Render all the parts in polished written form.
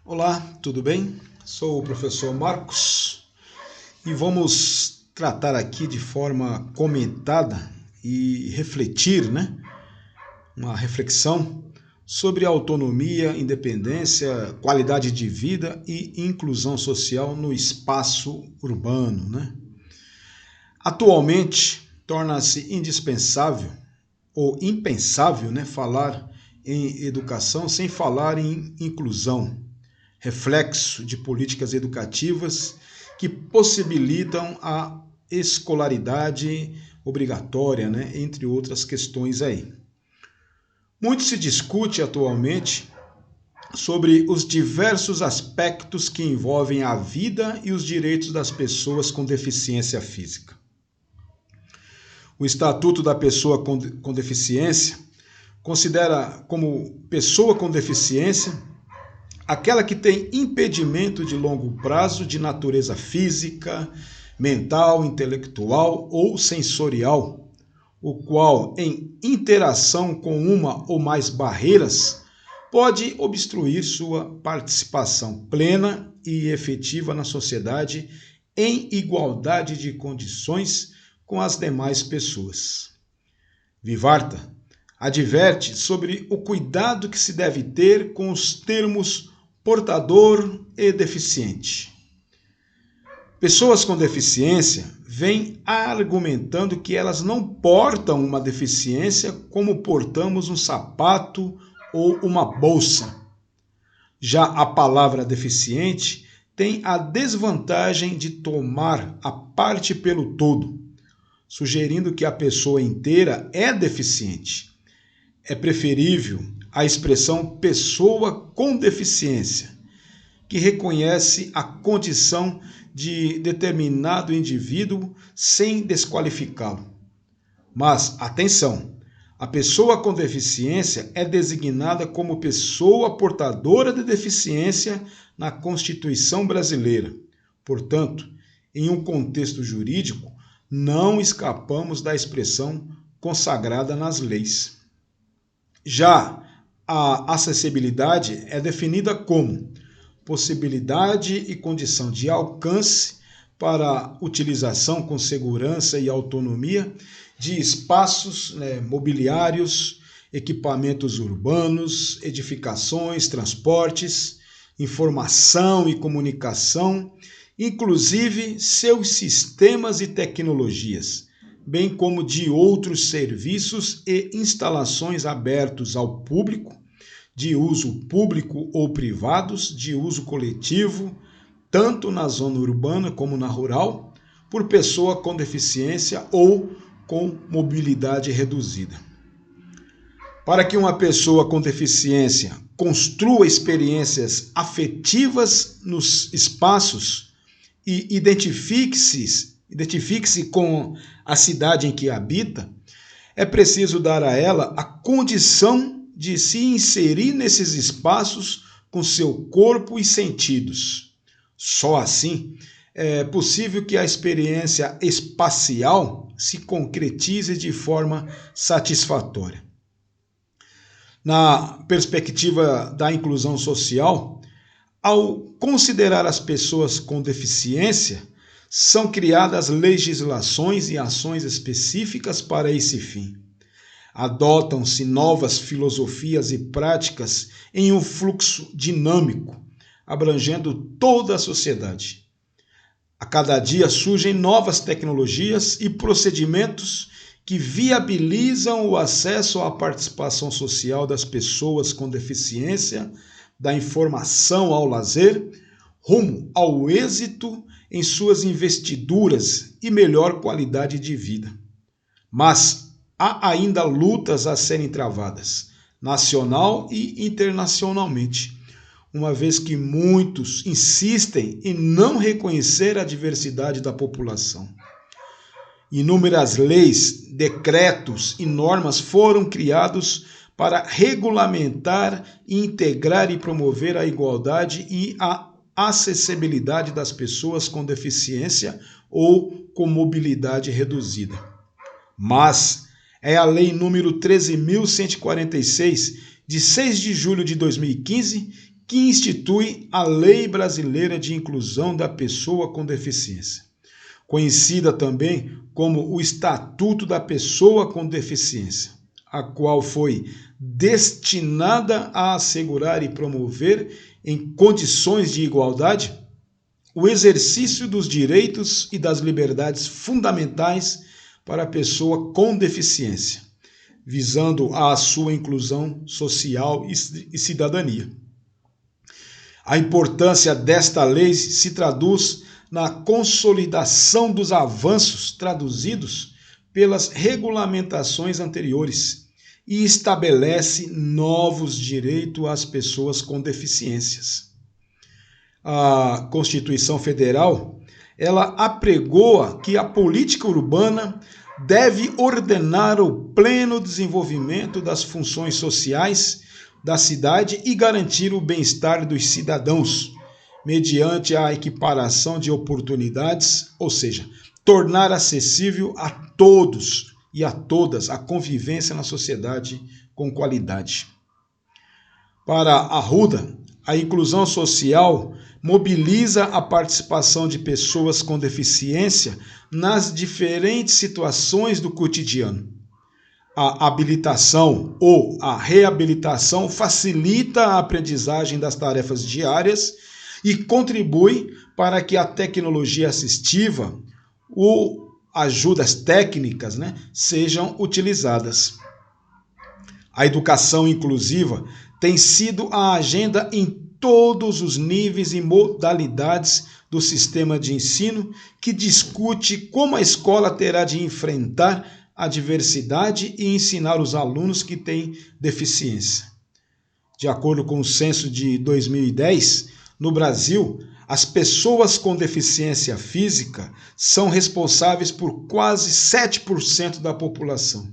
Olá, tudo bem? Sou o professor Marcos e vamos tratar aqui de forma comentada e refletir, uma reflexão sobre autonomia, independência, qualidade de vida e inclusão social no espaço urbano. Atualmente, torna-se indispensável ou impensável, falar em educação sem falar em inclusão, reflexo de políticas educativas que possibilitam a escolaridade obrigatória, entre outras questões aí. Muito se discute atualmente sobre os diversos aspectos que envolvem a vida e os direitos das pessoas com deficiência física. O Estatuto da Pessoa com Deficiência considera como pessoa com deficiência aquela que tem impedimento de longo prazo de natureza física, mental, intelectual ou sensorial, o qual, em interação com uma ou mais barreiras, pode obstruir sua participação plena e efetiva na sociedade em igualdade de condições com as demais pessoas. Vivarta adverte sobre o cuidado que se deve ter com os termos portador e deficiente. Pessoas com deficiência vêm argumentando que elas não portam uma deficiência como portamos um sapato ou uma bolsa. Já a palavra deficiente tem a desvantagem de tomar a parte pelo todo, sugerindo que a pessoa inteira é deficiente. É preferível a expressão pessoa com deficiência, que reconhece a condição de determinado indivíduo sem desqualificá-lo. Mas, atenção, a pessoa com deficiência é designada como pessoa portadora de deficiência na Constituição brasileira. Portanto, em um contexto jurídico, não escapamos da expressão consagrada nas leis. Já a acessibilidade é definida como possibilidade e condição de alcance para utilização com segurança e autonomia de espaços mobiliários, equipamentos urbanos, edificações, transportes, informação e comunicação, inclusive seus sistemas e tecnologias, bem como de outros serviços e instalações abertos ao público, de uso público ou privados, de uso coletivo, tanto na zona urbana como na rural, por pessoa com deficiência ou com mobilidade reduzida. Para que uma pessoa com deficiência construa experiências afetivas nos espaços e identifique-se com a cidade em que habita, é preciso dar a ela a condição de se inserir nesses espaços com seu corpo e sentidos. Só assim é possível que a experiência espacial se concretize de forma satisfatória. Na perspectiva da inclusão social, ao considerar as pessoas com deficiência, são criadas legislações e ações específicas para esse fim. Adotam-se novas filosofias e práticas em um fluxo dinâmico, abrangendo toda a sociedade. A cada dia surgem novas tecnologias e procedimentos que viabilizam o acesso à participação social das pessoas com deficiência, da informação ao lazer, rumo ao êxito em suas investiduras e melhor qualidade de vida. Mas há ainda lutas a serem travadas, nacional e internacionalmente, uma vez que muitos insistem em não reconhecer a diversidade da população. Inúmeras leis, decretos e normas foram criados para regulamentar, integrar e promover a igualdade e a acessibilidade das pessoas com deficiência ou com mobilidade reduzida. Mas é a Lei número 13.146, de 6 de julho de 2015, que institui a Lei Brasileira de Inclusão da Pessoa com Deficiência, conhecida também como o Estatuto da Pessoa com Deficiência, a qual foi destinada a assegurar e promover, em condições de igualdade, o exercício dos direitos e das liberdades fundamentais para a pessoa com deficiência, visando a sua inclusão social e cidadania. A importância desta lei se traduz na consolidação dos avanços traduzidos pelas regulamentações anteriores e estabelece novos direitos às pessoas com deficiências. A Constituição Federal, ela apregoa que a política urbana deve ordenar o pleno desenvolvimento das funções sociais da cidade e garantir o bem-estar dos cidadãos, mediante a equiparação de oportunidades, ou seja, tornar acessível a todos e a todas a convivência na sociedade com qualidade. Para Arruda, a inclusão social mobiliza a participação de pessoas com deficiência nas diferentes situações do cotidiano. A habilitação ou a reabilitação facilita a aprendizagem das tarefas diárias e contribui para que a tecnologia assistiva ou ajudas técnicas, sejam utilizadas. A educação inclusiva tem sido a agenda em todos os níveis e modalidades do sistema de ensino, que discute como a escola terá de enfrentar a diversidade e ensinar os alunos que têm deficiência. De acordo com o censo de 2010, no Brasil, as pessoas com deficiência física são responsáveis por quase 7% da população.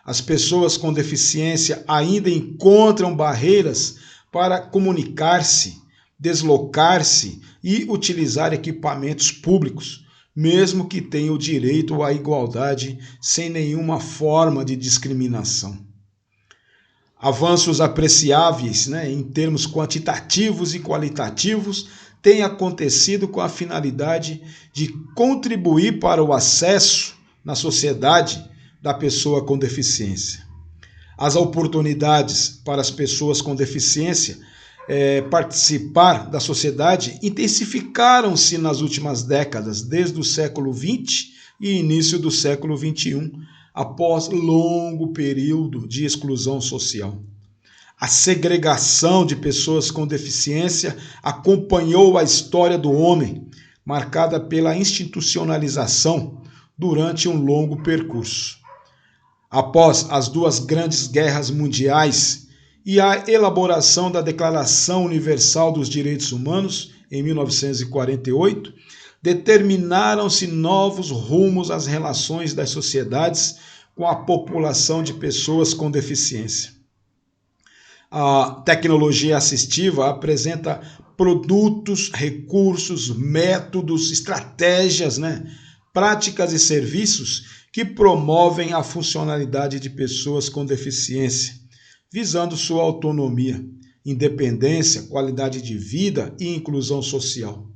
As pessoas com deficiência ainda encontram barreiras para comunicar-se, deslocar-se e utilizar equipamentos públicos, mesmo que tenham o direito à igualdade sem nenhuma forma de discriminação. Avanços apreciáveis, em termos quantitativos e qualitativos, têm acontecido com a finalidade de contribuir para o acesso na sociedade da pessoa com deficiência. As oportunidades para as pessoas com deficiência participar da sociedade intensificaram-se nas últimas décadas, desde o século XX e início do século XXI, após longo período de exclusão social. A segregação de pessoas com deficiência acompanhou a história do homem, marcada pela institucionalização durante um longo percurso. Após as duas grandes guerras mundiais e a elaboração da Declaração Universal dos Direitos Humanos, em 1948, determinaram-se novos rumos às relações das sociedades com a população de pessoas com deficiência. A tecnologia assistiva apresenta produtos, recursos, métodos, estratégias, práticas e serviços que promovem a funcionalidade de pessoas com deficiência, visando sua autonomia, independência, qualidade de vida e inclusão social.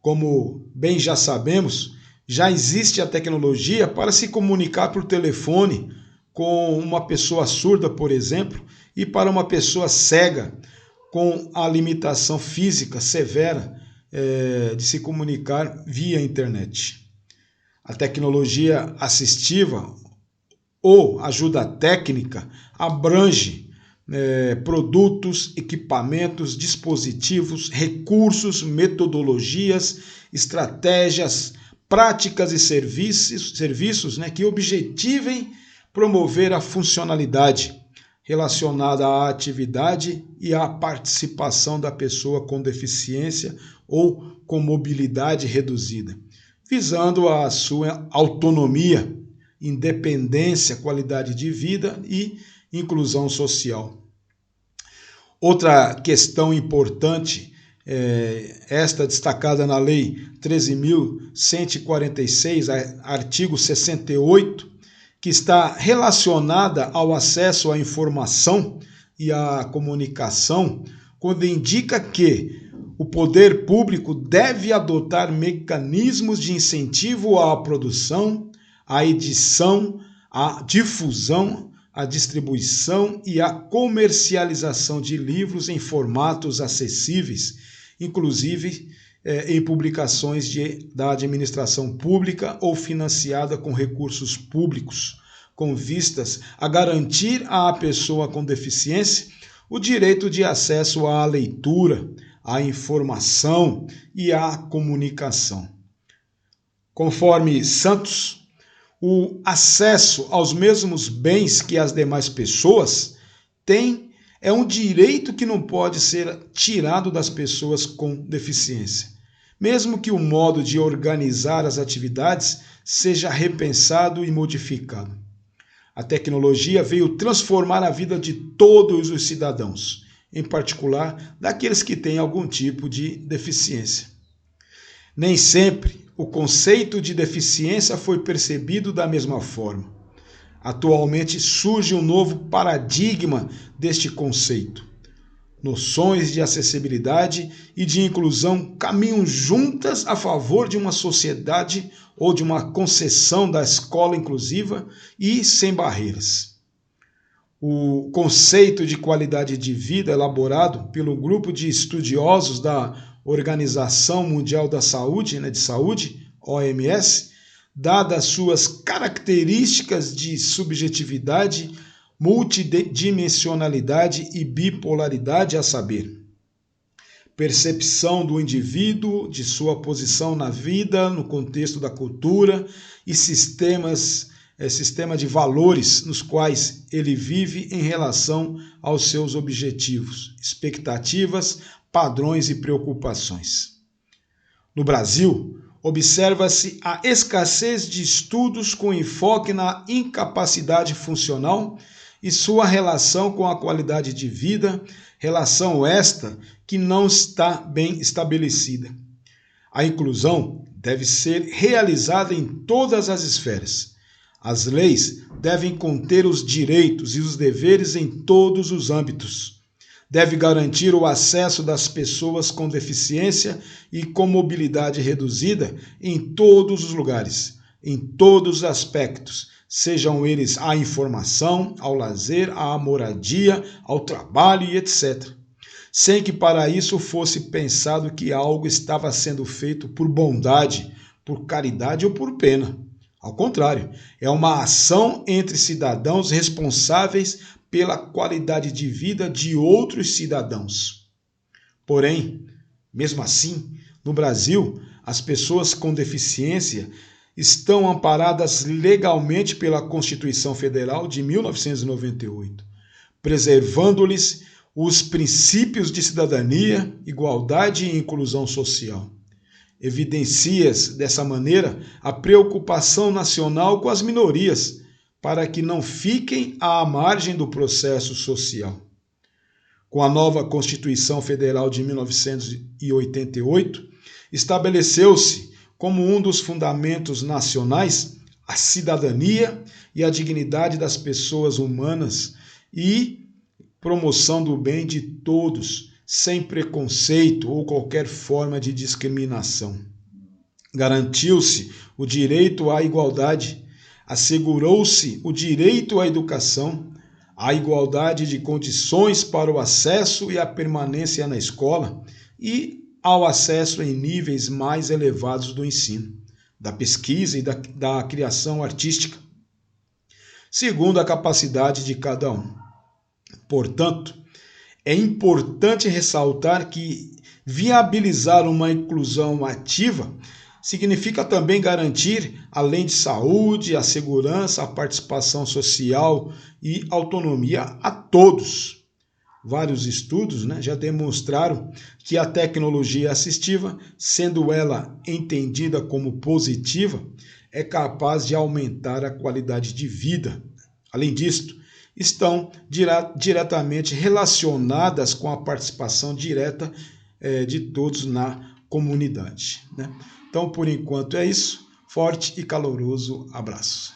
Como bem já sabemos, já existe a tecnologia para se comunicar por telefone com uma pessoa surda, por exemplo, e para uma pessoa cega com a limitação física severa de se comunicar via internet. A tecnologia assistiva ou ajuda técnica abrange produtos, equipamentos, dispositivos, recursos, metodologias, estratégias, práticas e serviços que objetivem promover a funcionalidade relacionada à atividade e à participação da pessoa com deficiência ou com mobilidade reduzida, visando a sua autonomia, independência, qualidade de vida e inclusão social. Outra questão importante, esta destacada na Lei 13.146, artigo 68, que está relacionada ao acesso à informação e à comunicação quando indica que o poder público deve adotar mecanismos de incentivo à produção, à edição, à difusão, à distribuição e à comercialização de livros em formatos acessíveis, inclusive em publicações da administração pública ou financiada com recursos públicos, com vistas a garantir à pessoa com deficiência o direito de acesso à leitura, à informação e à comunicação. Conforme Santos, o acesso aos mesmos bens que as demais pessoas têm é um direito que não pode ser tirado das pessoas com deficiência, mesmo que o modo de organizar as atividades seja repensado e modificado. A tecnologia veio transformar a vida de todos os cidadãos, em particular daqueles que têm algum tipo de deficiência. Nem sempre o conceito de deficiência foi percebido da mesma forma. Atualmente surge um novo paradigma deste conceito. Noções de acessibilidade e de inclusão caminham juntas a favor de uma sociedade ou de uma concessão da escola inclusiva e sem barreiras. O conceito de qualidade de vida elaborado pelo grupo de estudiosos da Organização Mundial da Saúde, OMS, dadas suas características de subjetividade, multidimensionalidade e bipolaridade, a saber, percepção do indivíduo, de sua posição na vida, no contexto da cultura e sistema de valores nos quais ele vive em relação aos seus objetivos, expectativas, padrões e preocupações. No Brasil, observa-se a escassez de estudos com enfoque na incapacidade funcional e sua relação com a qualidade de vida, relação esta que não está bem estabelecida. A inclusão deve ser realizada em todas as esferas. As leis devem conter os direitos e os deveres em todos os âmbitos. Deve garantir o acesso das pessoas com deficiência e com mobilidade reduzida em todos os lugares, em todos os aspectos, sejam eles à informação, ao lazer, à moradia, ao trabalho e etc. Sem que para isso fosse pensado que algo estava sendo feito por bondade, por caridade ou por pena. Ao contrário, é uma ação entre cidadãos responsáveis pela qualidade de vida de outros cidadãos. Porém, mesmo assim, no Brasil, as pessoas com deficiência estão amparadas legalmente pela Constituição Federal de 1998, preservando-lhes os princípios de cidadania, igualdade e inclusão social. Evidencia-se, dessa maneira, a preocupação nacional com as minorias, para que não fiquem à margem do processo social. Com a nova Constituição Federal de 1988, estabeleceu-se como um dos fundamentos nacionais a cidadania e a dignidade das pessoas humanas e promoção do bem de todos, sem preconceito ou qualquer forma de discriminação. Garantiu-se o direito à igualdade, assegurou-se o direito à educação, a igualdade de condições para o acesso e a permanência na escola e ao acesso em níveis mais elevados do ensino, da pesquisa e da criação artística, segundo a capacidade de cada um. Portanto, é importante ressaltar que viabilizar uma inclusão ativa significa também garantir, além de saúde, a segurança, a participação social e autonomia a todos. Vários estudos já demonstraram que a tecnologia assistiva, sendo ela entendida como positiva, é capaz de aumentar a qualidade de vida. Além disto, estão diretamente relacionadas com a participação direta de todos na comunidade. Então, por enquanto é isso. Forte e caloroso abraço.